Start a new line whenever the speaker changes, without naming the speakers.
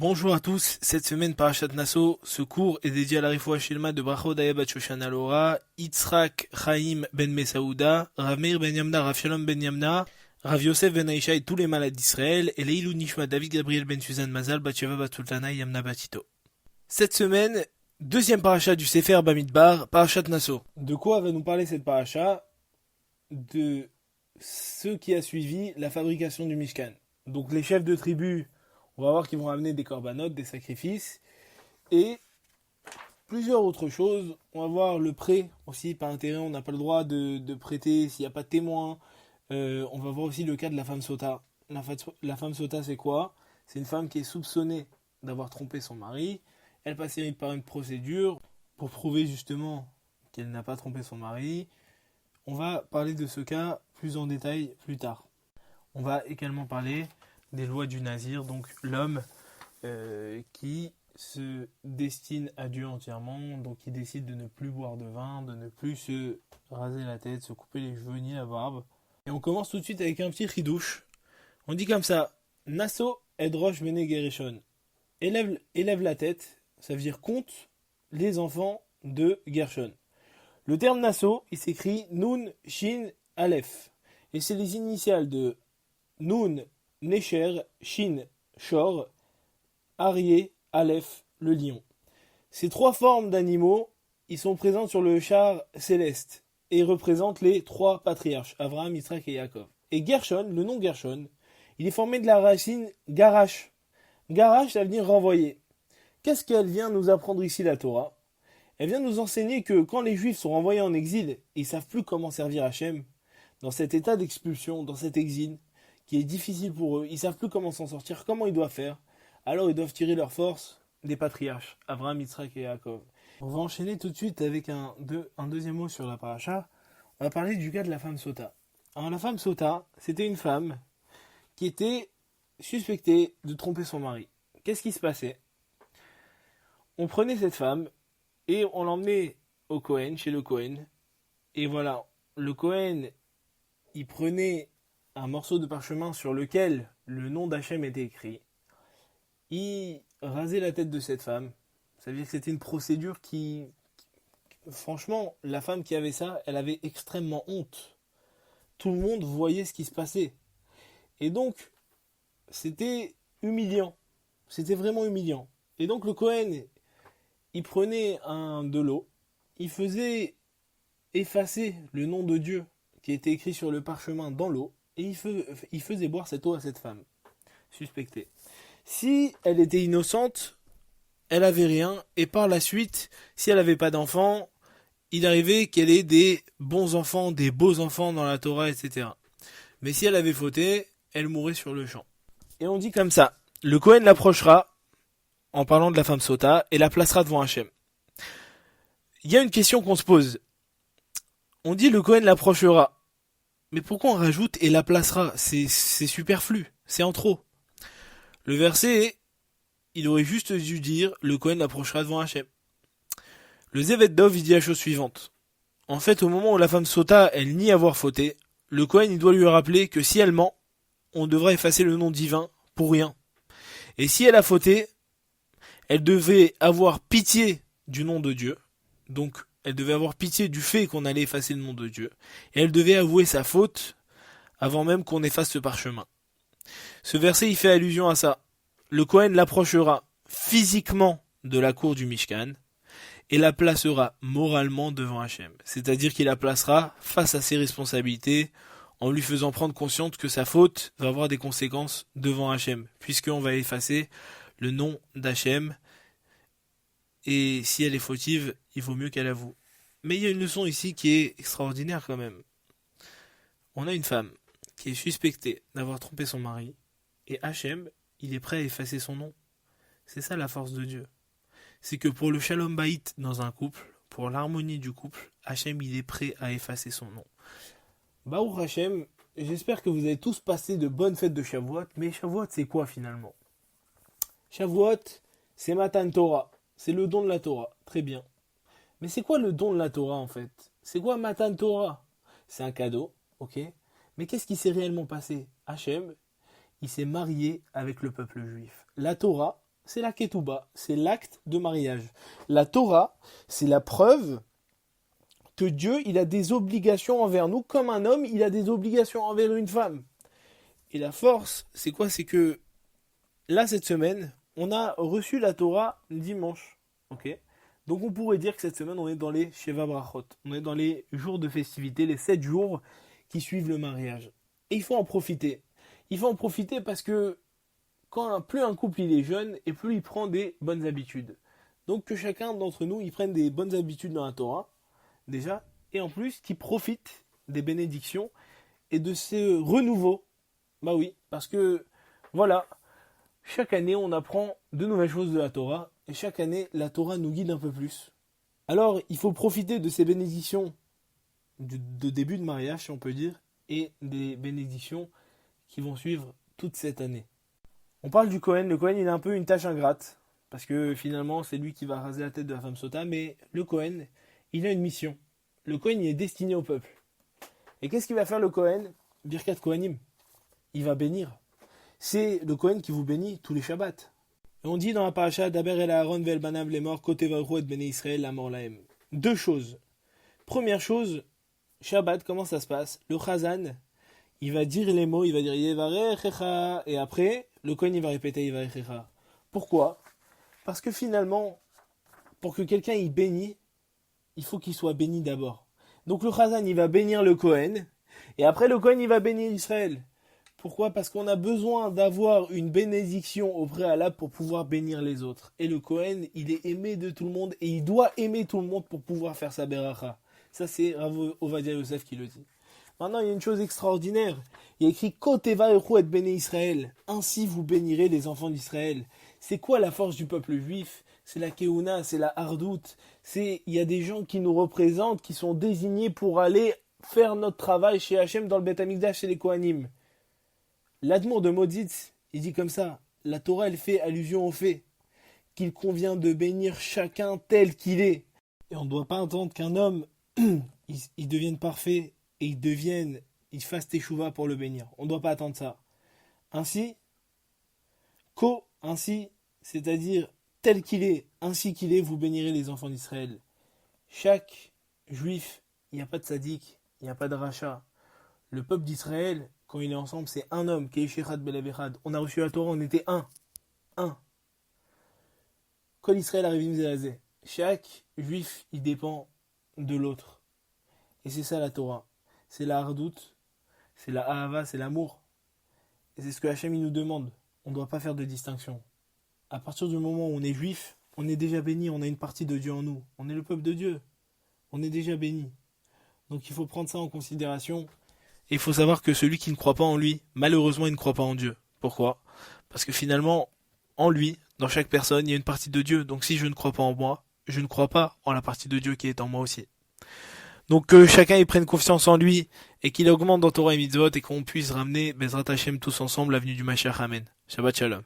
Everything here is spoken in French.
Bonjour à tous, cette semaine Parashat Naso, ce cours est dédié à la Refoua Shelma de Brachot Daya Bat Shoshana Lora, Yitzhak Chaim Ben Mesaouda, Rav Meir Ben Yamna, Rav Shalom Ben Yamna, Rav Yosef Ben Aisha et tous les malades d'Israël, et Leilou Nishma David Gabriel Ben Suzanne Mazal, Batsheva Bat Sultana Yamna Batito. Cette semaine, deuxième parasha du Sefer Bamidbar, Parashat Naso. De quoi va nous parler cette parasha? De ce qui a suivi la fabrication du Mishkan. Donc les chefs de tribu, on va voir qu'ils vont amener des corbanotes, des sacrifices, et plusieurs autres choses. On va voir le prêt aussi, par intérêt, on n'a pas le droit de prêter s'il n'y a pas de témoin. On va voir aussi le cas de la femme sota. La femme sota, c'est quoi? C'est une femme qui est soupçonnée d'avoir trompé son mari. Elle passe par une procédure pour prouver justement qu'elle n'a pas trompé son mari. On va parler de ce cas plus en détail plus tard. On va également parler des lois du Nazir, donc l'homme qui se destine à Dieu entièrement, donc qui décide de ne plus boire de vin, de ne plus se raser la tête, se couper les cheveux ni la barbe. Et on commence tout de suite avec un petit chidouche. On dit comme ça, Naso edrosh bene Gershon. Élève la tête, ça veut dire compte les enfants de Gershon. Le terme Naso, il s'écrit Nun, Shin, Aleph. Et c'est les initiales de Nun, Necher, Shin, Shor, Aryeh, Aleph, le lion. Ces trois formes d'animaux, ils sont présents sur le char céleste et représentent les trois patriarches, Abraham, Yitzhak et Yaakov. Et Gershon, le nom Gershon, il est formé de la racine Garash. Garash, ça veut dire renvoyer. Qu'est-ce qu'elle vient nous apprendre ici, la Torah? Elle vient nous enseigner que quand les Juifs sont renvoyés en exil et ils ne savent plus comment servir Hachem, dans cet état d'expulsion, dans cet exil, qui est difficile pour eux, ils ne savent plus comment s'en sortir, comment ils doivent faire, alors ils doivent tirer leur force des patriarches, Abraham, Yitzhak et Yaakov. On va enchaîner tout de suite avec un deuxième mot sur la paracha. On va parler du cas de la femme sota. Alors la femme sota, c'était une femme qui était suspectée de tromper son mari. Qu'est-ce qui se passait? On prenait cette femme et on l'emmenait au Kohen, chez le Kohen, et voilà, le Kohen, il prenait un morceau de parchemin sur lequel le nom d'Hachem était écrit. Il rasait la tête de cette femme. Ça veut dire que c'était une procédure qui... Franchement, la femme qui avait ça, elle avait extrêmement honte. Tout le monde voyait ce qui se passait. Et donc, c'était humiliant. C'était vraiment humiliant. Et donc le Kohen, il prenait de l'eau, il faisait effacer le nom de Dieu qui était écrit sur le parchemin dans l'eau, et il faisait boire cette eau à cette femme, suspectée. Si elle était innocente, elle avait rien, et par la suite, si elle n'avait pas d'enfants, il arrivait qu'elle ait des bons enfants, des beaux enfants dans la Torah, etc. Mais si elle avait fauté, elle mourrait sur le champ. Et on dit comme ça, le Kohen l'approchera, en parlant de la femme sota, et la placera devant Hachem. Il y a une question qu'on se pose. On dit le Kohen l'approchera. Mais pourquoi on rajoute et la placera? C'est superflu, c'est en trop. Le verset, il aurait juste dû dire le Kohen l'approchera devant Hachem. Le Zevet Dov, il dit la chose suivante. En fait, au moment où la femme sota, elle nie avoir fauté, le Kohen, il doit lui rappeler que si elle ment, on devra effacer le nom divin pour rien. Et si elle a fauté, elle devait avoir pitié du nom de Dieu. Donc, elle devait avoir pitié du fait qu'on allait effacer le nom de Dieu. Et elle devait avouer sa faute avant même qu'on efface ce parchemin. Ce verset, il fait allusion à ça. Le Kohen l'approchera physiquement de la cour du Mishkan et la placera moralement devant Hachem. C'est-à-dire qu'il la placera face à ses responsabilités en lui faisant prendre conscience que sa faute va avoir des conséquences devant Hachem, puisqu'on va effacer le nom d'Hachem. Et si elle est fautive, il vaut mieux qu'elle avoue. Mais il y a une leçon ici qui est extraordinaire quand même. On a une femme qui est suspectée d'avoir trompé son mari, et Hachem, il est prêt à effacer son nom. C'est ça la force de Dieu. C'est que pour le shalom baït dans un couple, pour l'harmonie du couple, Hachem, il est prêt à effacer son nom. Baruch Hachem, j'espère que vous avez tous passé de bonnes fêtes de Shavuot, mais Shavuot, c'est quoi finalement? Shavuot, c'est Matan Torah. C'est le don de la Torah, très bien. Mais c'est quoi le don de la Torah en fait? C'est quoi Matan Torah? C'est un cadeau, ok? Mais qu'est-ce qui s'est réellement passé? Hachem, il s'est marié avec le peuple juif. La Torah, c'est la ketouba, c'est l'acte de mariage. La Torah, c'est la preuve que Dieu, il a des obligations envers nous, comme un homme, il a des obligations envers une femme. Et la force, c'est quoi? C'est que là, cette semaine, on a reçu la Torah dimanche. Ok. Donc on pourrait dire que cette semaine, on est dans les Sheva Brachot. On est dans les jours de festivité, les 7 jours qui suivent le mariage. Et il faut en profiter. Il faut en profiter parce que plus un couple il est jeune, et plus il prend des bonnes habitudes. Donc que chacun d'entre nous, il prenne des bonnes habitudes dans la Torah, déjà, et en plus, qu'il profite des bénédictions et de ce renouveau. Bah oui, parce que, voilà, chaque année, on apprend de nouvelles choses de la Torah, et chaque année, la Torah nous guide un peu plus. Alors, il faut profiter de ces bénédictions de début de mariage, si on peut dire, et des bénédictions qui vont suivre toute cette année. On parle du Kohen. Le Kohen, il a un peu une tâche ingrate, parce que finalement, c'est lui qui va raser la tête de la femme sota, mais le Kohen, il a une mission. Le Kohen, il est destiné au peuple. Et qu'est-ce qu'il va faire le Kohen? Birkat Kohanim. Il va bénir. C'est le Kohen qui vous bénit tous les Shabbats. Et on dit dans la paracha, Daber el Aaron vel banav les morts, kote varu et bene Israël la mort lahem. Deux choses. Première chose, Shabbat, comment ça se passe? Le Chazan, il va dire les mots, il va dire Yevarechecha, et après, le Kohen, il va répéter Yevarechecha. Pourquoi? Parce que finalement, pour que quelqu'un y bénisse, il faut qu'il soit béni d'abord. Donc le Chazan, il va bénir le Kohen, et après le Kohen, il va bénir Israël. Pourquoi? Parce qu'on a besoin d'avoir une bénédiction au préalable pour pouvoir bénir les autres. Et le Kohen, il est aimé de tout le monde, et il doit aimer tout le monde pour pouvoir faire sa beracha. Ça, c'est Rav Ovadia Yosef qui le dit. Maintenant, il y a une chose extraordinaire. Il y a écrit Koteva Echu et Béné Israël. Ainsi vous bénirez les enfants d'Israël. C'est quoi la force du peuple juif? C'est la Keuna, c'est la Hardout. Il y a des gens qui nous représentent, qui sont désignés pour aller faire notre travail chez Hachem dans le Beth Amikdash chez les Kohanim. L'Admour de Moditz, il dit comme ça. La Torah, elle fait allusion au fait qu'il convient de bénir chacun tel qu'il est. Et on ne doit pas attendre qu'un homme il devienne parfait et il fasse teshuva pour le bénir. On ne doit pas attendre ça. Ainsi, c'est-à-dire tel qu'il est, ainsi qu'il est, vous bénirez les enfants d'Israël. Chaque juif, il n'y a pas de sadique, il n'y a pas de rachat. Le peuple d'Israël, quand il est ensemble, c'est un homme, Keishechad Belevechad. On a reçu la Torah, on était un. Kol Israël arrivim zelazé. Chaque juif, il dépend de l'autre. Et c'est ça la Torah. C'est la hardout, c'est la ahava, c'est l'amour. Et c'est ce que Hachem il nous demande. On ne doit pas faire de distinction. À partir du moment où on est juif, on est déjà béni, on a une partie de Dieu en nous. On est le peuple de Dieu. On est déjà béni. Donc il faut prendre ça en considération. Et il faut savoir que celui qui ne croit pas en lui, malheureusement, il ne croit pas en Dieu. Pourquoi? Parce que finalement, en lui, dans chaque personne, il y a une partie de Dieu. Donc si je ne crois pas en moi, je ne crois pas en la partie de Dieu qui est en moi aussi. Donc que chacun y prenne confiance en lui et qu'il augmente dans Torah et Mitzvot et qu'on puisse ramener Bezrat Hashem tous ensemble l'avenue du Mashiach. Amen. Shabbat Shalom.